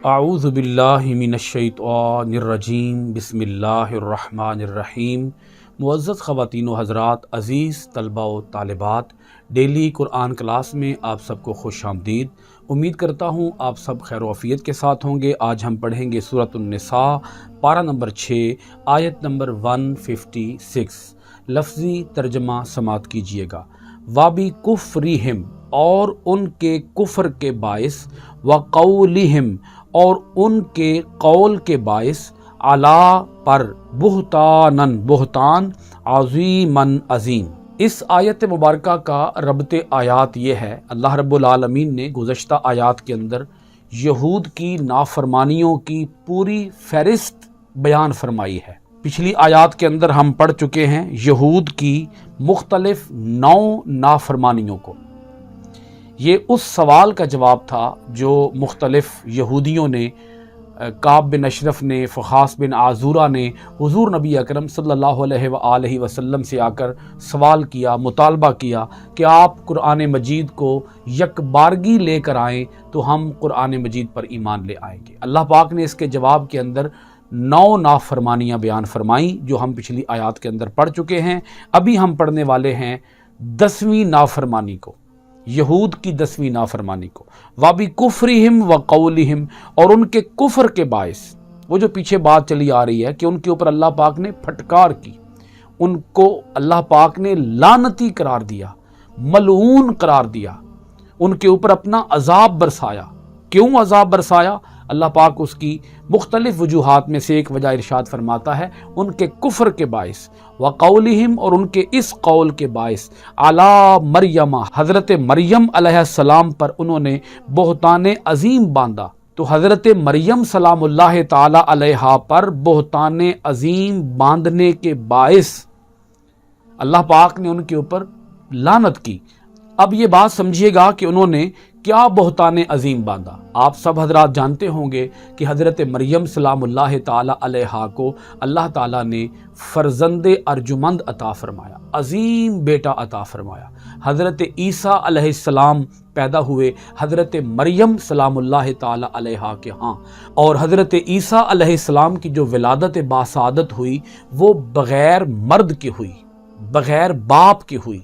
اعوذ باللہ من الشیطان الرجیم بسم اللہ الرحمن الرحیم۔ معزز خواتین و حضرات، عزیز طلبہ و طالبات، ڈیلی قرآن کلاس میں آپ سب کو خوش آمدید۔ امید کرتا ہوں آپ سب خیر و عافیت کے ساتھ ہوں گے۔ آج ہم پڑھیں گے سورۃ النساء، پارہ نمبر 6، آیت نمبر 156۔ لفظی ترجمہ سماعت کیجئے گا۔ وَبِكُفْرِهِمْ، اور ان کے کفر کے باعث، وَقَوْلِهِمْ، اور ان کے قول کے باعث، عَلَىٰ پر، بہتاناً بہتان، عظیماً عظیم۔ اس آیت مبارکہ کا ربط آیات یہ ہے، اللہ رب العالمین نے گزشتہ آیات کے اندر یہود کی نافرمانیوں کی پوری فہرست بیان فرمائی ہے۔ پچھلی آیات کے اندر ہم پڑھ چکے ہیں یہود کی مختلف نو نافرمانیوں کو۔ یہ اس سوال کا جواب تھا جو مختلف یہودیوں نے، کعب بن اشرف نے، فخاص بن عازورہ نے حضور نبی اکرم صلی اللہ علیہ وآلہ وسلم سے آ کر سوال کیا، مطالبہ کیا کہ آپ قرآن مجید کو یک بارگی لے کر آئیں تو ہم قرآن مجید پر ایمان لے آئیں گے۔ اللہ پاک نے اس کے جواب کے اندر 9 نافرمانیاں بیان فرمائیں جو ہم پچھلی آیات کے اندر پڑھ چکے ہیں۔ ابھی ہم پڑھنے والے ہیں 10ویں نافرمانی کو، یہود کی 10ویں نافرمانی کو۔ وَبِكُفْرِهِمْ وَقَوْلِهِمْ، اور ان کے کفر کے باعث، وہ جو پیچھے بات چلی آ رہی ہے کہ ان کے اوپر اللہ پاک نے پھٹکار کی، ان کو اللہ پاک نے لعنتی قرار دیا، ملعون قرار دیا، ان کے اوپر اپنا عذاب برسایا۔ کیوں عذاب برسایا؟ اللہ پاک اس کی مختلف وجوہات میں سے ایک وجہ ارشاد فرماتا ہے، ان کے کفر کے باعث، وقولہم، اور ان کے اس قول کے باعث، علی مریم، حضرت مریم علیہ السلام پر انہوں نے بہتان عظیم باندھا۔ تو حضرت مریم سلام اللہ تعالی علیہا پر بہتان عظیم باندھنے کے باعث اللہ پاک نے ان کے اوپر لعنت کی۔ اب یہ بات سمجھیے گا کہ انہوں نے کیا بہتان عظیم باندھا۔ آپ سب حضرات جانتے ہوں گے کہ حضرت مریم سلام اللہ تعالی علیہا کو اللہ تعالیٰ نے فرزند ارجمند عطا فرمایا، عظیم بیٹا عطا فرمایا۔ حضرت عیسیٰ علیہ السلام پیدا ہوئے حضرت مریم سلام اللہ تعالی علیہا کے ہاں، اور حضرت عیسیٰ علیہ السلام کی جو ولادت باسعادت ہوئی وہ بغیر مرد کی ہوئی، بغیر باپ کی ہوئی۔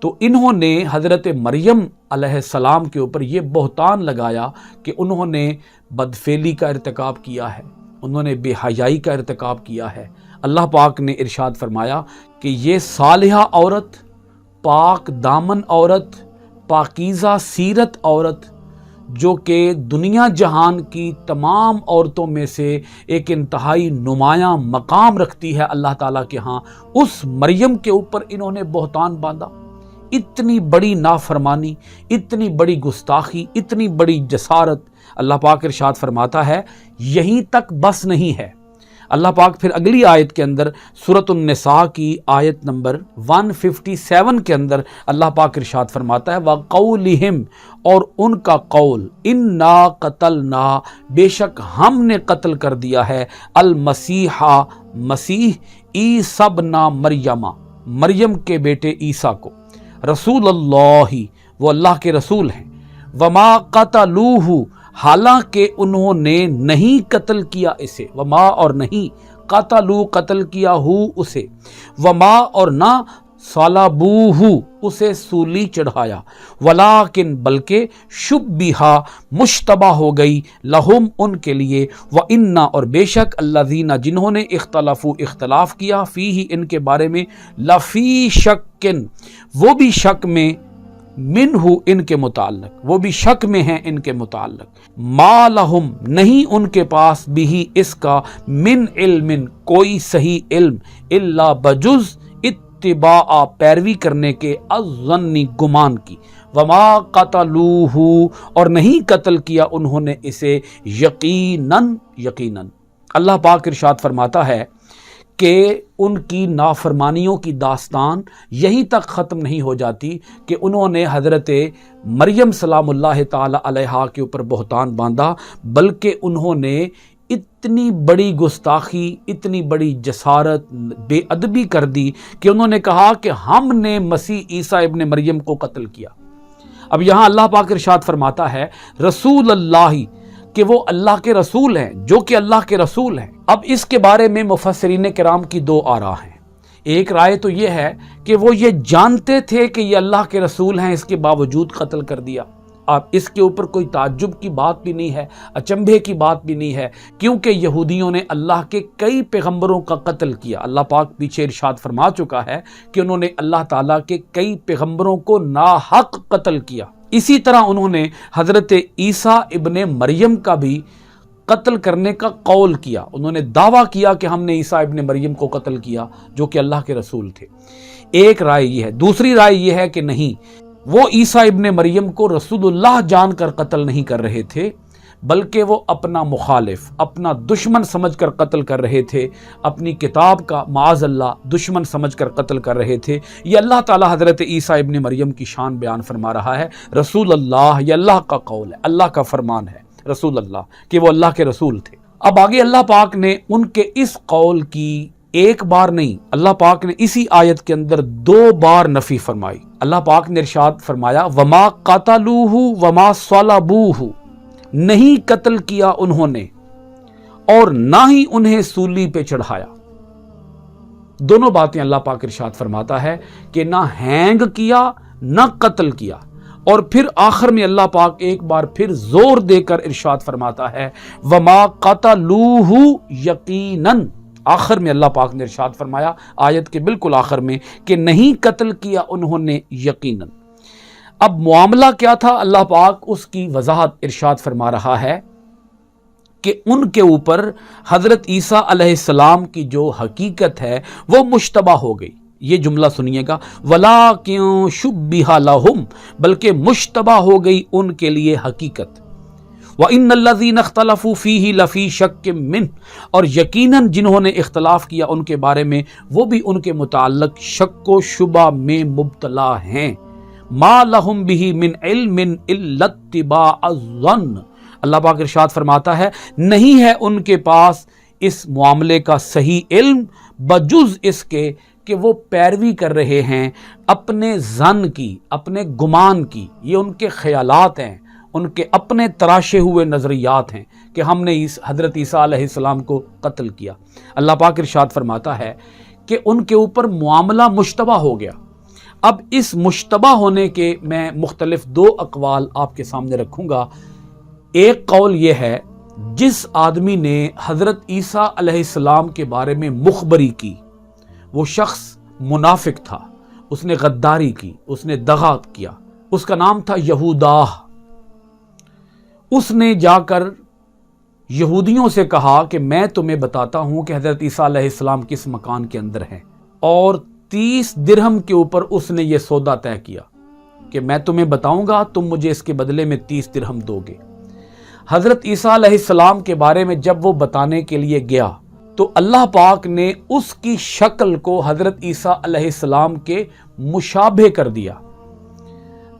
تو انہوں نے حضرت مریم علیہ السلام کے اوپر یہ بہتان لگایا کہ انہوں نے بدفعلی کا ارتکاب کیا ہے، انہوں نے بے حیائی کا ارتکاب کیا ہے۔ اللہ پاک نے ارشاد فرمایا کہ یہ صالحہ عورت، پاک دامن عورت، پاکیزہ سیرت عورت، جو کہ دنیا جہان کی تمام عورتوں میں سے ایک انتہائی نمایاں مقام رکھتی ہے اللہ تعالیٰ کے ہاں، اس مریم کے اوپر انہوں نے بہتان باندھا۔ اتنی بڑی نافرمانی، اتنی بڑی گستاخی، اتنی بڑی جسارت۔ اللہ پاک ارشاد فرماتا ہے یہیں تک بس نہیں ہے۔ اللہ پاک پھر اگلی آیت کے اندر سورۃ النساء کی آیت نمبر 157 کے اندر اللہ پاک ارشاد فرماتا ہے وَقَوْلِهِمْ، اور ان کا قول، اِنَّا قَتَلْنَا، بے شک ہم نے قتل کر دیا ہے، المسیح، مسیح، عیسیٰ ابن مریم، مریم کے بیٹے عیسیٰ کو، رسول اللہ، وہ اللہ کے رسول ہیں، وما قتلوہ، حالانکہ انہوں نے نہیں قتل کیا اسے، وما اور نہیں، قتلو قتل کیا ہو اسے، وما اور نہ، صلبوہ اسے سولی چڑھایا، ولیکن بلکہ، شبہ مشتبہ ہو گئی، لہم ان کے لیے، وَإِنَّ اور بے شک، الذین جنہوں نے، اختلفوا اختلاف کیا، فیہ ان کے بارے میں، لفی شکن وہ بھی شک میں، منہ ان کے متعلق، وہ بھی شک میں ہیں ان کے متعلق، ما لہم نہیں ان کے پاس، بھی اس کا، من علم کوئی صحیح علم، الا بجز اتباع پیروی کرنے کے، الظنی گمان کی، وما قتلوہ اور نہیں قتل کیا انہوں نے اسے، یقیناً یقیناً۔ اللہ پاک ارشاد فرماتا ہے کہ ان کی نافرمانیوں کی داستان یہیں تک ختم نہیں ہو جاتی کہ انہوں نے حضرت مریم سلام اللہ تعالی علیہا کے اوپر بہتان باندھا، بلکہ انہوں نے اتنی بڑی گستاخی، اتنی بڑی جسارت، بے ادبی کر دی کہ انہوں نے کہا کہ ہم نے مسیح عیسیٰ ابن مریم کو قتل کیا۔ اب یہاں اللہ پاک ارشاد فرماتا ہے رسول اللہ، کہ وہ اللہ کے رسول ہیں، جو کہ اللہ کے رسول ہیں۔ اب اس کے بارے میں مفسرین کرام کی دو آراء ہیں۔ ایک رائے تو یہ ہے کہ وہ یہ جانتے تھے کہ یہ اللہ کے رسول ہیں، اس کے باوجود قتل کر دیا۔ اب اس کے اوپر کوئی تعجب کی بات بھی نہیں ہے، اچنبھے کی بات بھی نہیں ہے، کیونکہ یہودیوں نے اللہ کے کئی پیغمبروں کا قتل کیا۔ اللہ پاک پیچھے ارشاد فرما چکا ہے کہ انہوں نے اللہ تعالیٰ کے کئی پیغمبروں کو ناحق قتل کیا۔ اسی طرح انہوں نے حضرت عیسیٰ ابن مریم کا بھی قتل کرنے کا قول کیا۔ انہوں نے دعویٰ کیا کہ ہم نے عیسیٰ ابن مریم کو قتل کیا، جو کہ اللہ کے رسول تھے۔ ایک رائے یہ ہے۔ دوسری رائے یہ ہے کہ نہیں، وہ عیسیٰ ابن مریم کو رسول اللہ جان کر قتل نہیں کر رہے تھے، بلکہ وہ اپنا مخالف، اپنا دشمن سمجھ کر قتل کر رہے تھے، اپنی کتاب کا معاذ اللہ دشمن سمجھ کر قتل کر رہے تھے۔ یہ اللہ تعالیٰ حضرت عیسیٰ ابن مریم کی شان بیان فرما رہا ہے۔ رسول اللہ، یہ اللہ کا قول ہے، اللہ کا فرمان ہے، رسول اللہ، کہ وہ اللہ کے رسول تھے۔ اب آگے اللہ پاک نے ان کے اس قول کی ایک بار نہیں، اللہ پاک نے اسی آیت کے اندر 2 بار نفی فرمائی۔ اللہ پاک نے ارشاد فرمایا وما قتلوہ وما صلبوہ، نہیں قتل کیا انہوں نے اور نہ ہی انہیں سولی پہ چڑھایا۔ دونوں باتیں اللہ پاک ارشاد فرماتا ہے کہ نہ ہینگ کیا نہ قتل کیا، اور پھر آخر میں اللہ پاک ایک بار پھر زور دے کر ارشاد فرماتا ہے وما قتلوہ یقیناً۔ آخر میں اللہ پاک نے ارشاد فرمایا آیت کے بالکل آخر میں کہ نہیں قتل کیا انہوں نے یقیناً۔ اب معاملہ کیا تھا، اللہ پاک اس کی وضاحت ارشاد فرما رہا ہے کہ ان کے اوپر حضرت عیسیٰ علیہ السلام کی جو حقیقت ہے وہ مشتبہ ہو گئی۔ یہ جملہ سنیے گا، وَلَٰكِن شُبِّهَ لَهُمْ، بلکہ مشتبہ ہو گئی ان کے لیے حقیقت۔ وَإِنَّ الَّذِينَ اخْتَلَفُوا فِيهِ لَفِي شَكٍّ مِّنْهُ، اور یقیناً جنہوں نے اختلاف کیا ان کے بارے میں وہ بھی ان کے متعلق شک و شبہ میں مبتلا ہیں۔ مَا لَهُمْ بِهِ مِنْ عِلْمٍ إِلَّا اتِّبَاعَ الظَّنِّ، اللہ پاک ارشاد فرماتا ہے نہیں ہے ان کے پاس اس معاملے کا صحیح علم بجز اس کے کہ وہ پیروی کر رہے ہیں اپنے ظن کی، اپنے گمان کی۔ یہ ان کے خیالات ہیں، ان کے اپنے تراشے ہوئے نظریات ہیں کہ ہم نے حضرت عیسیٰ علیہ السلام کو قتل کیا۔ اللہ پاک ارشاد فرماتا ہے کہ ان کے اوپر معاملہ مشتبہ ہو گیا۔ اب اس مشتبہ ہونے کے میں مختلف 2 اقوال آپ کے سامنے رکھوں گا۔ ایک قول یہ ہے، جس آدمی نے حضرت عیسیٰ علیہ السلام کے بارے میں مخبری کی وہ شخص منافق تھا، اس نے غداری کی، اس نے دغا کیا، اس کا نام تھا یہودا۔ اس نے جا کر یہودیوں سے کہا کہ میں تمہیں بتاتا ہوں کہ حضرت عیسیٰ علیہ السلام کس مکان کے اندر ہیں، اور 30 درہم کے اوپر اس نے یہ سودا طے کیا کہ میں تمہیں بتاؤں گا، تم مجھے اس کے بدلے میں 30 درہم دو گے۔ حضرت عیسیٰ علیہ السلام کے بارے میں جب وہ بتانے کے لیے گیا تو اللہ پاک نے اس کی شکل کو حضرت عیسیٰ علیہ السلام کے مشابہ کر دیا،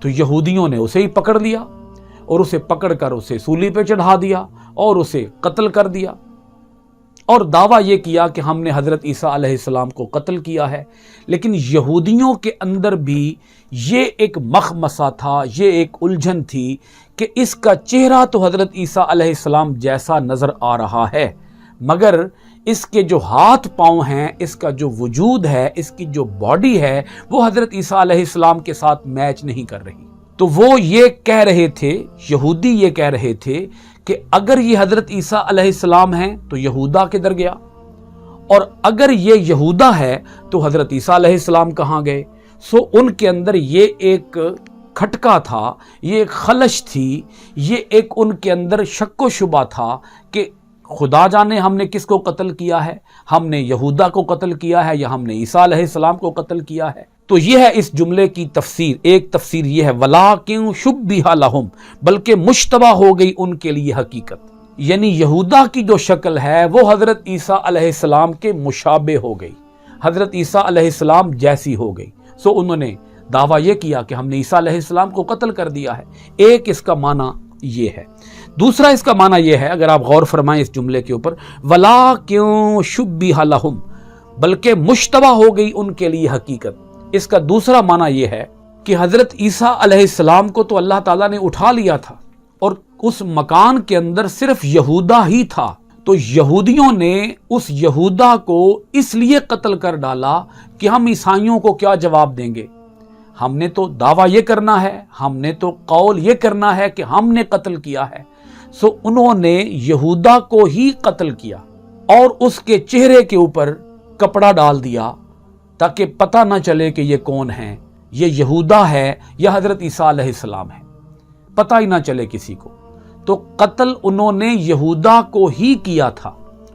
تو یہودیوں نے اسے ہی پکڑ لیا اور اسے پکڑ کر اسے سولی پہ چڑھا دیا اور اسے قتل کر دیا، اور دعویٰ یہ کیا کہ ہم نے حضرت عیسیٰ علیہ السلام کو قتل کیا ہے۔ لیکن یہودیوں کے اندر بھی یہ ایک مخمصہ تھا، یہ ایک الجھن تھی کہ اس کا چہرہ تو حضرت عیسیٰ علیہ السلام جیسا نظر آ رہا ہے، مگر اس کے جو ہاتھ پاؤں ہیں، اس کا جو وجود ہے، اس کی جو باڈی ہے، وہ حضرت عیسیٰ علیہ السلام کے ساتھ میچ نہیں کر رہی۔ تو وہ یہ کہہ رہے تھے، یہودی یہ کہہ رہے تھے کہ اگر یہ حضرت عیسیٰ علیہ السلام ہیں تو یہودا کدھر گیا، اور اگر یہ یہودا ہے تو حضرت عیسیٰ علیہ السلام کہاں گئے؟ سو ان کے اندر یہ ایک کھٹکا تھا، یہ ایک خلش تھی، یہ ایک ان کے اندر شک و شبہ تھا کہ خدا جانے ہم نے کس کو قتل کیا ہے، ہم نے یہودا کو قتل کیا ہے یا ہم نے عیسیٰ علیہ السلام کو قتل کیا ہے۔ تو یہ ہے اس جملے کی تفسیر۔ ایک تفسیر یہ ہے وَلَٰكِن شُبِّهَ لَهُمْ، بلکہ مشتبہ ہو گئی ان کے لیے حقیقت، یعنی یہودا کی جو شکل ہے وہ حضرت عیسیٰ علیہ السلام کے مشابہ ہو گئی، حضرت عیسیٰ علیہ السلام جیسی ہو گئی۔ سو انہوں نے دعویٰ یہ کیا کہ ہم نے عیسیٰ علیہ السلام کو قتل کر دیا ہے۔ ایک اس کا معنی یہ ہے۔ دوسرا اس کا معنی یہ ہے، اگر آپ غور فرمائیں اس جملے کے اوپر، وَلَٰكِن شُبِّهَ لَهُمْ، بلکہ مشتبہ ہو گئی ان کے لیے حقیقت۔ اس کا دوسرا معنی یہ ہے کہ حضرت عیسیٰ علیہ السلام کو تو اللہ تعالیٰ نے اٹھا لیا تھا اور اس مکان کے اندر صرف یہودا ہی تھا، تو یہودیوں نے اس یہودا کو اس لیے قتل کر ڈالا کہ ہم عیسائیوں کو کیا جواب دیں گے، ہم نے تو دعویٰ یہ کرنا ہے، ہم نے تو قول یہ کرنا ہے کہ ہم نے قتل کیا ہے۔ سو انہوں نے یہودا کو ہی قتل کیا اور اس کے چہرے کے اوپر کپڑا ڈال دیا تاکہ پتہ نہ چلے کہ یہ کون ہے، یہ یہودا ہے یا حضرت عیسیٰ علیہ السلام ہے، پتہ ہی نہ چلے کسی کو۔ تو قتل انہوں نے یہودا کو ہی کیا تھا،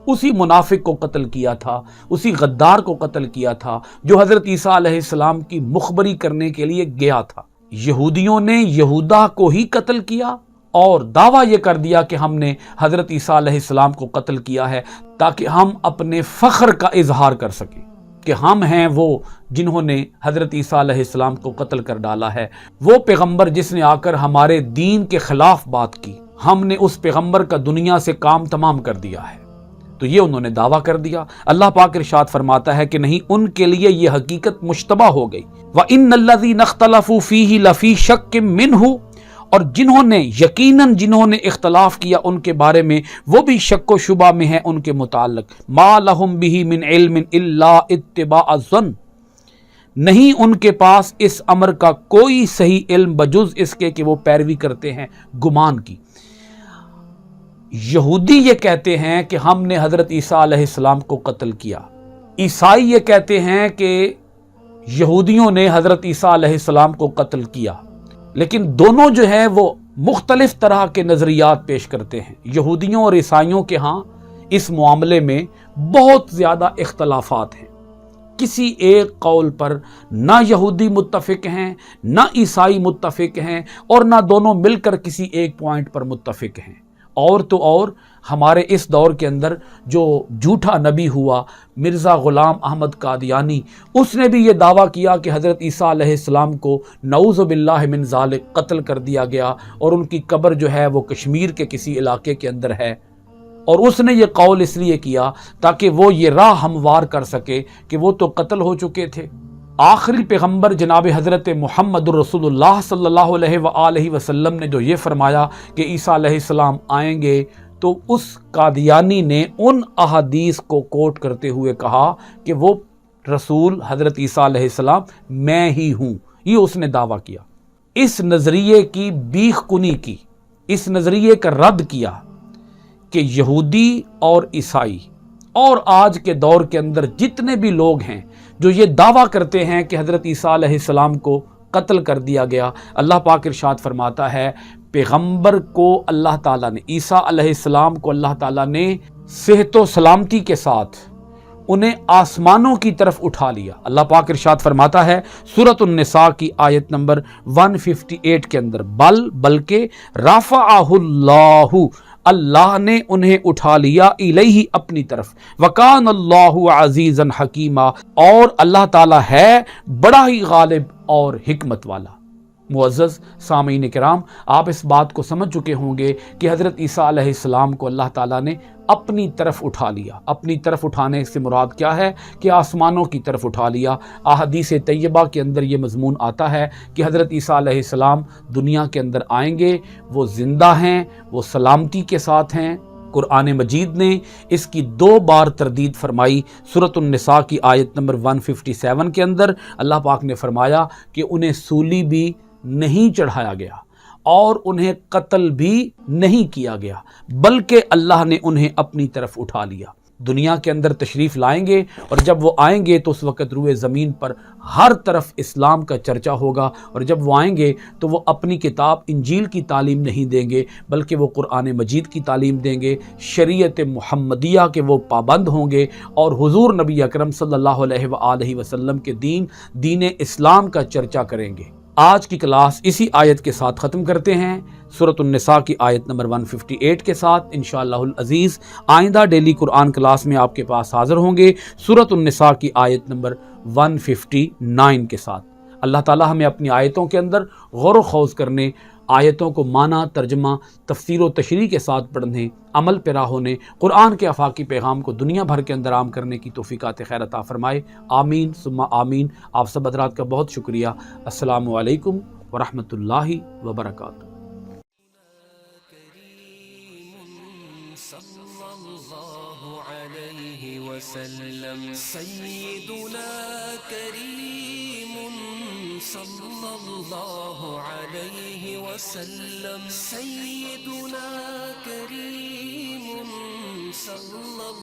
اسی منافق کو قتل کیا تھا، اسی غدار کو قتل کیا تھا جو حضرت عیسیٰ علیہ السلام کی مخبری کرنے کے لیے گیا تھا۔ یہودیوں نے یہودا کو ہی قتل کیا اور دعویٰ یہ کر دیا کہ ہم نے حضرت عیسیٰ علیہ السلام کو قتل کیا ہے تاکہ ہم اپنے فخر کا اظہار کر سکیں کہ ہم ہیں وہ جنہوں نے حضرت عیسیٰ علیہ السلام کو قتل کر ڈالا ہے، وہ پیغمبر جس نے آ کر ہمارے دین کے خلاف بات کی، ہم نے اس پیغمبر کا دنیا سے کام تمام کر دیا ہے۔ تو یہ انہوں نے دعویٰ کر دیا۔ اللہ پاک ارشاد فرماتا ہے کہ نہیں، ان کے لیے یہ حقیقت مشتبہ ہو گئی۔ وَإِنَّ الَّذِينَ اخْتَلَفُوا فِيهِ لَفِي شَكٍّ مِّنْهُ، اور جنہوں نے اختلاف کیا ان کے بارے میں، وہ بھی شک و شبہ میں ہیں ان کے متعلق۔ مَا لَهُمْ بِهِ مِنْ عِلْمٍ إِلَّا اتِّبَاعَ الظَّنِّ، نہیں ان کے پاس اس امر کا کوئی صحیح علم بجز اس کے کہ وہ پیروی کرتے ہیں گمان کی۔ یہودی یہ کہتے ہیں کہ ہم نے حضرت عیسیٰ علیہ السلام کو قتل کیا، عیسائی یہ کہتے ہیں کہ یہودیوں نے حضرت عیسیٰ علیہ السلام کو قتل کیا، لیکن دونوں جو ہیں وہ مختلف طرح کے نظریات پیش کرتے ہیں۔ یہودیوں اور عیسائیوں کے ہاں اس معاملے میں بہت زیادہ اختلافات ہیں، کسی ایک قول پر نہ یہودی متفق ہیں، نہ عیسائی متفق ہیں، اور نہ دونوں مل کر کسی ایک پوائنٹ پر متفق ہیں۔ اور تو اور ہمارے اس دور کے اندر جو جھوٹا نبی ہوا مرزا غلام احمد قادیانی، اس نے بھی یہ دعویٰ کیا کہ حضرت عیسیٰ علیہ السلام کو نعوذ باللہ من ذالک قتل کر دیا گیا اور ان کی قبر جو ہے وہ کشمیر کے کسی علاقے کے اندر ہے، اور اس نے یہ قول اس لیے کیا تاکہ وہ یہ راہ ہموار کر سکے کہ وہ تو قتل ہو چکے تھے۔ آخری پیغمبر جناب حضرت محمد الرسول اللہ صلی اللہ علیہ وآلہ وسلم نے جو یہ فرمایا کہ عیسیٰ علیہ السلام آئیں گے، تو اس قادیانی نے ان احادیث کو کوٹ کرتے ہوئے کہا کہ وہ رسول حضرت عیسیٰ علیہ السلام میں ہی ہوں، یہ اس نے دعویٰ کیا۔ اس نظریے کی بیخ کنی کی، اس نظریے کا رد کیا کہ یہودی اور عیسائی اور آج کے دور کے اندر جتنے بھی لوگ ہیں جو یہ دعویٰ کرتے ہیں کہ حضرت عیسیٰ علیہ السلام کو قتل کر دیا گیا، اللہ پاک ارشاد فرماتا ہے پیغمبر کو اللہ تعالیٰ نے، عیسیٰ علیہ السلام کو اللہ تعالیٰ نے صحت و سلامتی کے ساتھ انہیں آسمانوں کی طرف اٹھا لیا۔ اللہ پاک ارشاد فرماتا ہے سورۃ النساء کی آیت نمبر 158 کے اندر، بلکہ رفعہ اللہ، اللہ نے انہیں اٹھا لیا الیہ اپنی طرف، وکان اللہ عزیزا حکیما، اور اللہ تعالیٰ ہے بڑا ہی غالب اور حکمت والا۔ معزز سامعین کرام، آپ اس بات کو سمجھ چکے ہوں گے کہ حضرت عیسیٰ علیہ السلام کو اللہ تعالیٰ نے اپنی طرف اٹھا لیا۔ اپنی طرف اٹھانے سے مراد کیا ہے کہ آسمانوں کی طرف اٹھا لیا۔ احادیث طیبہ کے اندر یہ مضمون آتا ہے کہ حضرت عیسیٰ علیہ السلام دنیا کے اندر آئیں گے، وہ زندہ ہیں، وہ سلامتی کے ساتھ ہیں۔ قرآن مجید نے اس کی 2 بار تردید فرمائی۔ سورۃ النساء کی آیت نمبر 157 کے اندر اللہ پاک نے فرمایا کہ انہیں سولی بھی نہیں چڑھایا گیا اور انہیں قتل بھی نہیں کیا گیا، بلکہ اللہ نے انہیں اپنی طرف اٹھا لیا۔ دنیا کے اندر تشریف لائیں گے، اور جب وہ آئیں گے تو اس وقت روئے زمین پر ہر طرف اسلام کا چرچا ہوگا، اور جب وہ آئیں گے تو وہ اپنی کتاب انجیل کی تعلیم نہیں دیں گے، بلکہ وہ قرآن مجید کی تعلیم دیں گے، شریعت محمدیہ کے وہ پابند ہوں گے، اور حضور نبی اکرم صلی اللہ علیہ وآلہ وسلم کے دین اسلام کا چرچا کریں گے۔ آج کی کلاس اسی آیت کے ساتھ ختم کرتے ہیں، سورۃ النساء کی آیت نمبر 158 کے ساتھ۔ انشاءاللہ العزیز آئندہ ڈیلی قرآن کلاس میں آپ کے پاس حاضر ہوں گے سورۃ النساء کی آیت نمبر 159 کے ساتھ۔ اللہ تعالی ہمیں اپنی آیتوں کے اندر غور و خوض کرنے، آیتوں کو معنی، ترجمہ، تفسیر و تشریح کے ساتھ پڑھنے، عمل پیرا ہونے، قرآن کے آفاقی پیغام کو دنیا بھر کے اندر عام کرنے کی توفیقات خیر عطا فرمائے۔ آمین ثم آمین۔ آپ سب حضرات کا بہت شکریہ۔ السلام علیکم ورحمۃ اللہ وبرکاتہ۔ صلی اللہ علیہ وسلم سیدنا کریم صلی اللہ علیہ وسلم سیدنا کریم صلی اللہ